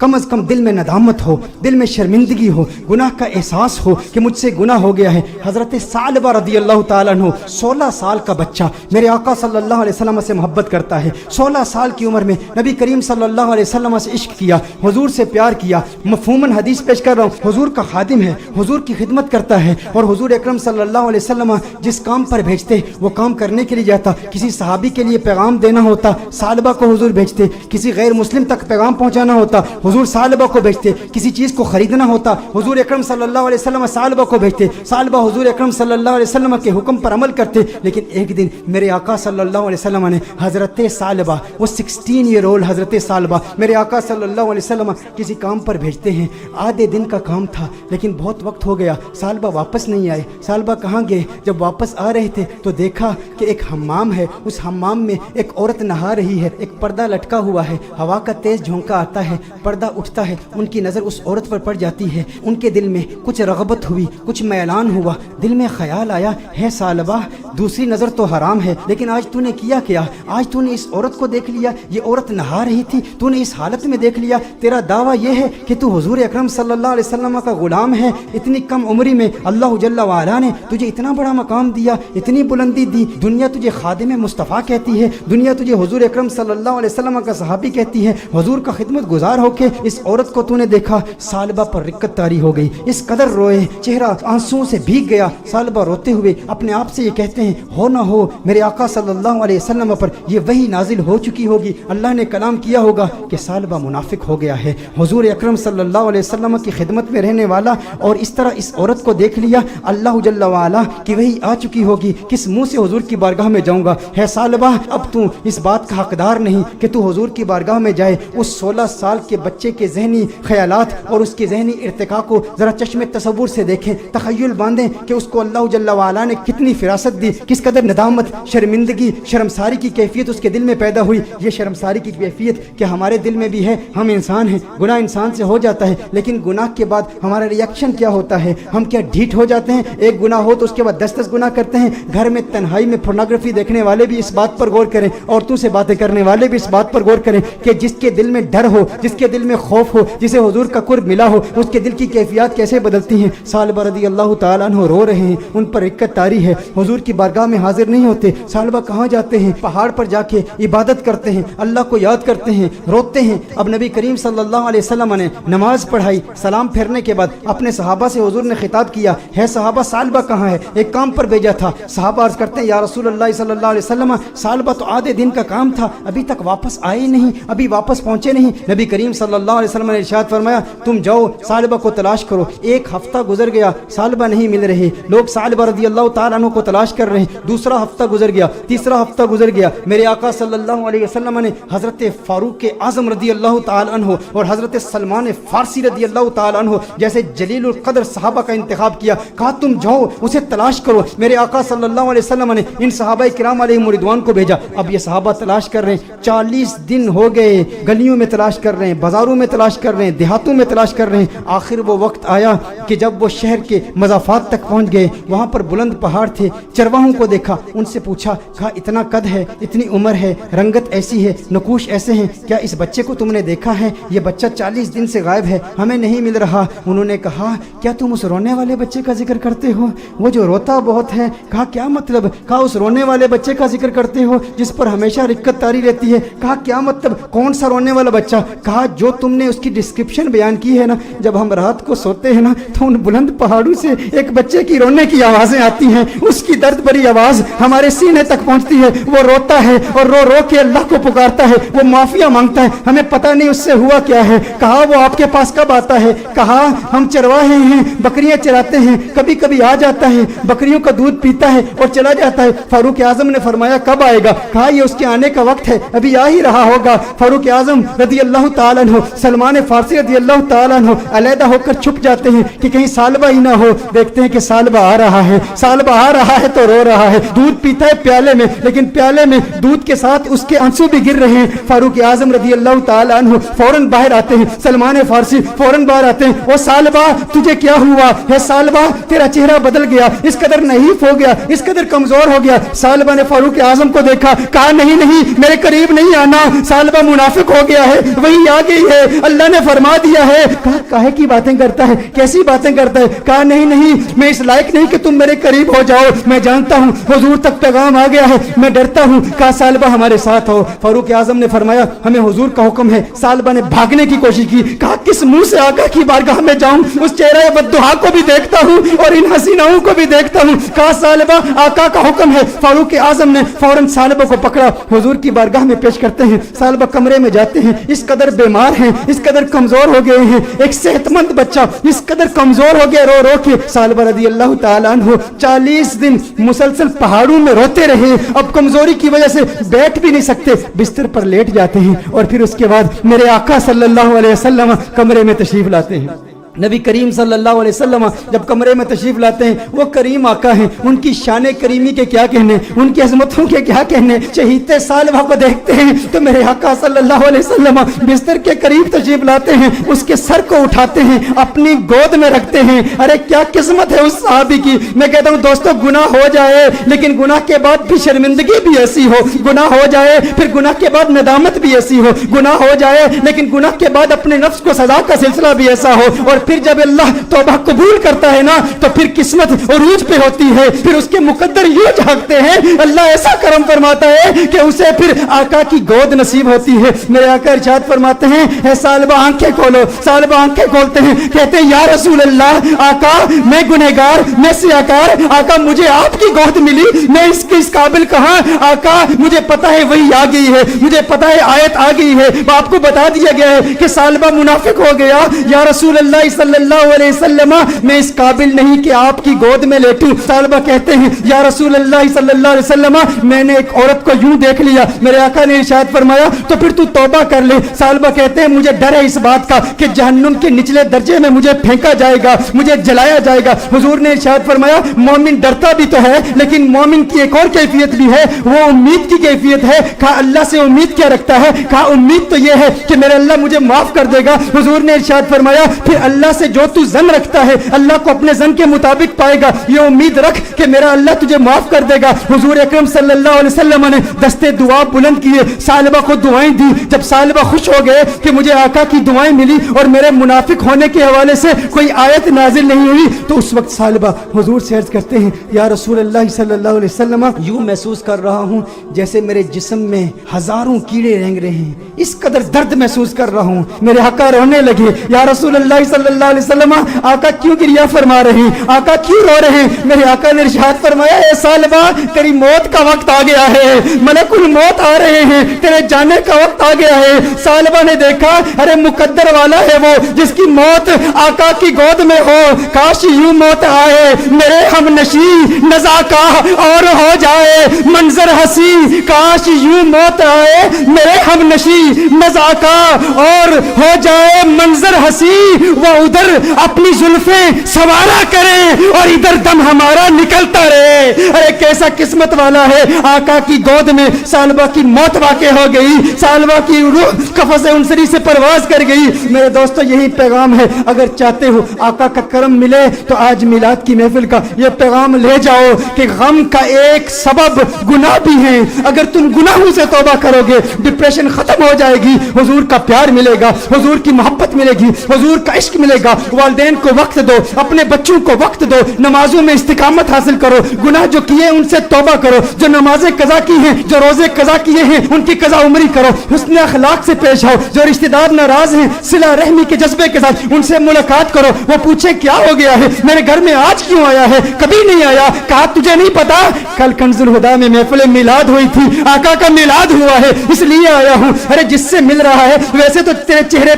कम अज़ कम दिल में नदामत हो, दिल में शर्मिंदगी हो, गुनाह का एहसास हो कि मुझसे गुनाह हो गया है। हज़रत सालबा रज़ी अल्लाह ताला अन्हु 16 साल का बच्चा मेरे आका सल्लल्लाहु अलैहि वसल्लम से मोहब्बत करता है। 16 साल की उम्र में नबी करीम सल्लल्लाहु अलैहि वसल्लम से इश्क किया, हुजूर से प्यार किया। मफ़हूमन हदीस पेश कर रहा हूँ, हुजूर का खादिम है, हुजूर की खिदमत करता है और हुजूर अकरम सल्लल्लाहु अलैहि वसल्लम जिस काम पर भेजते वो काम करने के लिए जाता। किसी सहाबी के लिए पैगाम देना होता, सालबा को हुजूर भेजते। किसी गैर मुस्लिम तक पैगाम पहुंचाना होता, हुजूर सालबा को भेजते। किसी चीज़ को खरीदना होता, हुजूर अकरम सल्लल्लाहु अलैहि वसल्लम सालबा को भेजते। सालबा हुजूर अकरम सल्लल्लाहु अलैहि वसल्लम के हुक्म पर अमल करते। लेकिन एक दिन मेरे आका सल्लल्लाहु अलैहि वसल्लम ने हज़रत सालबा, वो 16 ईयर ओल्ड हज़रत सालबा मेरे आका सल्लल्लाहु अलैहि वसल्लम किसी काम पर भेजते हैं। आधे दिन का काम था लेकिन बहुत वक्त हो गया, सालबा वापस नहीं आए। सालबा कहाँ गए? जब वापस आ रहे थे तो देखा कि एक हम्माम है, उस हम्माम में एक औरत नहा रही है, एक पर्दा लटका हुआ है, हवा का तेज झोंका आता है, पर्दा उठता है, उनकी नज़र उस औरत पर पड़ जाती है। उनके दिल में कुछ रग़बत हुई, कुछ मैलान हुआ, दिल में ख्याल आया, है सालबा दूसरी नज़र तो हराम है लेकिन आज तूने किया क्या? आज तूने इस औरत को देख लिया, ये औरत नहा रही थी, तूने इस हालत में देख लिया। तेरा दावा ये है कि तू हुजूर अकरम सल्लल्लाहु अलैहि वसल्लम का गुलाम है। इतनी कम उम्री में अल्लाह जल्ला वाला ने तुझे इतना बड़ा मकाम दिया, इतनी बुलंदी दी। दुनिया तुझे खादिम मुस्तफ़ा कहती है, दुनिया तुझे हुजूर अकरम सल्लल्लाहु अलैहि वसल्लम का सहाबी कहती है। हुजूर का खिदमत गुजार होके इस औरत को तूने देखा। सालबा पर रिक्कत तारी हो गई, इस कदर रोए, चेहरा आंसुओं से भीग गया। सालबा रोते हुए अपने आप से ये कहते हैं, हो ना हो मेरे आका सल्लल्लाहु अलैहि वसल्लम पर ये वही नाजिल हो चुकी होगी, अल्लाह ने कलाम किया होगा कि सालबा मुनाफिक हो गया है। हुजूर अकरम सल्लल्लाहु अलैहि वसल्लम की खिदमत में रहने वाला और इस तरह इस औरत को देख लिया, अल्लाह जल्ला वाला कि वही आ चुकी होगी, किस मुंह से हुजूर की बारगाह में जाऊंगा। है सालबा अब तू इस बात का हकदार नहीं कि तू हुजूर की बारगाह में जाए। उस 16 साल के बच्चे के जहनी ख्यालात और उसके जहनी इर्तिका को जरा चश्मे तसव्वुर से देखें, तखय्युल बांधें कि उसको अल्लाह जल्ला वाला ने कितनी फिरासत दी, किस कदर नदामत, शर्मिंदगी, शर्मसारी की कैफियत उसके दिल में पैदा हुई। ये शर्मसारी की कैफियत कि हमारे दिल में भी है, हम इंसान हैं, गुनाह इंसान से हो जाता है, लेकिन गुनाह के बाद हमारा रिएक्शन क्या होता है? हम क्या ढीठ हो जाते हैं? एक गुनाह हो तो उसके बाद 10-10 गुनाह करते हैं। घर में तन्हाई में पोर्नोग्राफी देखने वाले भी इस बात पर गौर करें, औरतों से बातें करने वाले भी इस बात पर गौर करें कि जिसके दिल में डर हो, जिसके दिल में खौफ हो, जिसे हुजूर का कुर्ब मिला हो, उसके दिल की कैफियत कैसे बदलती हैं। सालबा रज़ी अल्लाह ताला अन्हु रो रहे हैं, उन पर रिक्कत तारी है, हुजूर की बारगाह में हाजिर नहीं होते। सालबा कहाँ जाते हैं? पहाड़ पर जाके इबादत करते हैं, अल्लाह को याद करते हैं, रोते हैं। अब नबी करीम सल्लल्लाहु अलैहि वसल्लम ने नमाज पढ़ाई, सलाम फेरने के बाद अपने सहाबा से हुजूर ने खिताब किया, है सहाबा सालबा कहाँ है? एक काम पर भेजा था। सहाबा अर्ज करते हैं, या रसूल अल्लाह सल्लल्लाहु अलैहि वसल्लम सालबा तो आधे दिन का काम था, अभी तक वापस आए नहीं, अभी वापस पहुंचे नहीं। नबी करीम सल्लल्लाहु अलैहि वसल्लम ने इरशाद फरमाया, तुम जाओ सालबा को तलाश करो। एक हफ्ता गुजर गया, सालबा नहीं मिल रहे, लोग सालबा रज़ी अल्लाह ताला अन्हु को तलाश कर रहे हैं। दूसरा हफ्ता गुजर गया, तीसरा हफ्ता गुजर गया। मेरे आका सल्लल्लाहु अलैहि वसल्लम ने हज़रत फारूक आज़म रज़ी अल्लाह ताला अन्हु और हज़रत सलमान फारसी रज़ी अल्लाह ताला अन्हु जैसे जलीलुल क़द्र सहाबा का इंतखाब किया। कहा तुम जाओ उसे तलाश करो। मेरे आका सल्लल्लाहु अलैहि वसल्लम ने इन सहाबाए किराम अलैहिम रिदवान को भेजा। अब ये सहाबा तलाश कर रहे हैं, 40 दिन हो गए, गलियों में तलाश कर रहे हैं, बाजारों में तलाश कर रहे हैं, देहातों में तलाश कर रहे हैं। आखिर वो वक्त आया कि जब वो शहर के मज़ाफ़ात तक पहुंच गए, वहाँ पर बुलंद पहाड़ थे। चरवाहों को देखा, उनसे पूछा, कहा इतना कद है, इतनी उम्र है, रंगत ऐसी है, नकूश ऐसे हैं, क्या इस बच्चे को तुमने देखा है? ये बच्चा 40 दिन से गायब है, हमें नहीं मिल रहा। उन्होंने कहा, क्या तुम उस रोने वाले बच्चे का जिक्र करते हो, वो जो रोता बहुत है? कहा क्या मतलब? कहा उस रोने वाले बच्चे का जिक्र करते हो जिस पर हमेशा रिक्कत तारी रहती है? कहा क्या मतलब, कौन सा रोने वाला बच्चा? कहा जो तुमने उसकी डिस्क्रिप्शन बयान की है ना, जब हम रात को सोते हैं ना तो उन बुलंद पहाड़ों से एक बच्चे की रोने की आवाजें आती हैं, उसकी दर्द भरी आवाज हमारे सीने तक पहुंचती है, वो रोता है और रो रो के अल्लाह को पुकारता है, वो माफिया मांगता है, हमें पता नहीं उससे हुआ क्या है। कहा वो आपके पास कब आता है? कहा हम चरवाहे हैं, बकरियां चराते हैं, कभी कभी आ जाता है, बकरियों का दूध पीता है और चला जाता है। फारूक आजम ने फरमाया कब आएगा? कहा ये उसके आने का वक्त है, अभी आ ही रहा होगा। फारूक आजम रज़ी अल्लाह ताला अन्हु, सलमान फारसी रज़ी अल्लाह ताला अन्हु अलहदा होकर छुप जाते हैं कि कहीं सालबा ही ना हो। देखते हैं कि सालबा आ रहा है, सालबा आ रहा है तो रो रहा है, दूध पीता है प्याले में, लेकिन प्याले में दूध के साथ उसके आंसू भी गिर रहे हैं। फारूक आजम रज़ी अल्लाह ताला अन्हु फौरन बाहर आते हैं, सलमान फारसी फौरन बाहर आते हैं। ओ सालबा तुझे क्या हुआ है? सालबा तेरा चेहरा बदल गया, इस कदर नहीफ हो गया, इस कदर कमजोर हो गया। सालबा ने फारूक आजम को देखा, कहा नहीं नहीं मेरे करीब नहीं आना, सालबा मुनाफिक हो गया है, वही आ गई ہے, اللہ نے फरमा दिया है. कहा काहे की बातें करता है, कैसी बातें करता है. कहा नहीं नहीं, मैं इस लायक नहीं कि तुम मेरे करीब हो जाओ, मैं जानता हूँ हुजूर तक पैगाम आ गया है, मैं डरता हूँ. कहा सालबा हमारे साथ हो. फारूक आजम ने फरमाया हमें हुजूर का हुक्म है. सालबा ने भागने की कोशिश की. कहा किस मुंह से आका की बारगाह में जाऊं, उस चेहरे बद्दुहा को भी देखता हूं और इन हसीनाओं को भी देखता हूं. कहा सालबा आका का हुक्म है. फारूक आजम ने फौरन सालबा को पकड़ा, हुजूर की बारगाह में पेश करते हैं. सालबा कमरे में जाते हैं. इस कदर बीमार हैं, इस कदर कमजोर हो गए हैं. एक सेहतमंद बच्चा इस कदर कमजोर हो गया, रो रो के. सालबा रदी अल्लाह ताला अन्हु 40 दिन मुसलसल पहाड़ों में रोते रहे. अब कमजोरी की वजह से बैठ भी नहीं सकते, बिस्तर पर लेट जाते हैं. और फिर उसके बाद मेरे आका सल्लल्लाहु अलैहि वसल्लम कमरे में तशरीफ लाते हैं. नबी करीम सल्लल्लाहु अलैहि वसल्लम जब कमरे में तशरीफ लाते हैं, वो करीम आका हैं, उनकी शान करीमी के क्या कहने, उनकी अजमतों के क्या कहने. चहीते सालबा को देखते हैं तो मेरे आका सल्लल्लाहु अलैहि वसल्लम बिस्तर के करीब तशरीफ लाते हैं, उसके सर को उठाते हैं, अपनी गोद में रखते हैं. अरे क्या किस्मत है उस सहाबी की. मैं कहता हूँ दोस्तों, गुनाह हो जाए लेकिन गुनाह के बाद भी शर्मिंदगी भी ऐसी हो, गुनाह हो जाए फिर गुनाह के बाद नदामत भी ऐसी हो, गुनाह हो जाए लेकिन गुनाह के बाद अपने नफ्स को सजा का सिलसिला भी ऐसा हो. और फिर जब अल्लाह तौबा कबूल करता है ना, तो फिर किस्मत उरूज पे होती है. फिर उसके मुकद्दर यूं झांकते हैं, अल्लाह ऐसा करम फरमाता है कि उसे फिर आका की गोद नसीब होती है. मेरे आका इरशाद फरमाते हैं, है सालबा आंखें खोलो. सालबा आंखें खोलते हैं, कहते हैं या रसूल अल्लाह, आका मैं गुनहगार, मैं सियाकार, आका मुझे आपकी गोद मिली, मैं इस काबिल कहां. आका मुझे पता है वही आ गई है, मुझे पता है आयत आ गई है, आपको बता दिया गया है कि सालबा मुनाफिक हो गया. या रसूल अल्लाह सल्लल्लाहु अलैहि वसल्लम, मैं इस काबिल नहीं कि आपकी गोद में लेटूं. सालबा कहते हैं या रसूल अल्लाह सल्लल्लाहु अलैहि वसल्लम, मैंने एक औरत को यूं देख लिया. मेरे आका ने इरशाद फरमाया तो फिर तू तौबा कर ले. सालबा कहते हैं मुझे डर है इस बात का कि जहन्नुम के निचले दर्जे में मुझे फेंका जाएगा, मुझे जलाया जाएगा. हुजूर ने इरशाद फरमाया मोमिन डरता भी तो है लेकिन मोमिन की एक और कैफियत भी है, वो उम्मीद की कैफियत है. कहा अल्लाह से उम्मीद क्या रखता है. कहा उम्मीद तो ये है कि मेरे अल्लाह मुझे माफ कर देगा. हुजूर ने इरशाद फरमाया फिर अल्लाह से जो तू जन रखता है अल्लाह को अपने जन के मुताबिक पाएगा. ये उम्मीद रख कि मेरा अल्लाह तुझे माफ कर देगा. हुजूर अकरम सल्लल्लाहु अलैहि वसल्लम ने दस्ते दुआ बुलंद किए, सालबा को दुआएं दी. जब सालबा खुश हो गए कि मुझे आका की दुआएं मिली और मेरे मुनाफिक होने के हवाले से कोई आयत नाजिल नहीं हुई, तो उस वक्त सालबा हुजूर से अर्ज करते हैं या रसूल अल्लाह सल्लल्लाहु अलैहि वसल्लम, यूं महसूस कर रहा हूं जैसे मेरे जिस्म में हजारों कीड़े रेंग रहे हैं, इस कदर दर्द महसूस कर रहा हूं. मेरे आका रोने लगे. या रसूल अल्लाह सल्लल्लाहु अलैहि वसल्लम, आका क्यों गिरिया फरमा रहे हैं, आका क्यों रो रहे हैं. मेरे आका ने इरशाद फरमाया ए सालबा, तेरी मौत का वक्त आ गया है, मलकुल मौत आ रहे हैं, तेरे जाने का वक्त आ गया है. सालबा ने देखा अरे मुकद्दर वाला है वो जिसकी मौत आका की गोद में हो. काश यूं मौत आए मेरे हम नशी नजाका और हो जाए मंजर हसी. काश यूं मौत आए मेरे हम नशी नजाका और हो जाए मंजर हसी. वो उधर अपनी जुल्फे सवारा करे और इधर दम हमारा निकलता रहे. अरे कैसा किस्मत वाला है. आका की गोद में सालबा की मौत वाक़े हो गई, सालबा की रूह कफ़स-ए उनसरी से परवाज कर गई. मेरे दोस्तों यही पैगाम है, अगर चाहते हो आका का करम मिले तो आज मिलाद की महफिल का ये पैगाम ले जाओ कि गम का एक सबब गुनाह भी है. अगर तुम गुनाहों से तौबा करोगे डिप्रेशन खत्म हो जाएगी, हुजूर का प्यार मिलेगा, हुजूर की मोहब्बत मिलेगी, हुजूर का इश्क मिलेगा. वालिदैन को वक्त दो, अपने बच्चों को वक्त दो, नमाजों में इस्तिकामत हासिल करो, गुनाह जो किए उनसे तौबा करो, जो नमाजें कज़ा की हैं, जो रोजे कज़ा किए हैं उनकी कज़ा उमरी करो, हुस्न अखलाक से पेश आओ. जो रिश्तेदार नाराज हैं सिला रहमी के जज्बे के साथ उनसे मुलाकात करो. वो पूछे क्या हो गया है, मेरे घर में आज क्यों आया है, कभी नहीं आया. कहा तुझे नहीं पता कल कंजुल हुदा में महफिल मिलाद हुई थी, आका का मिलाद हुआ है इसलिए आया हूँ. अरे जिससे मिल रहा है वैसे तो तेरे चेहरे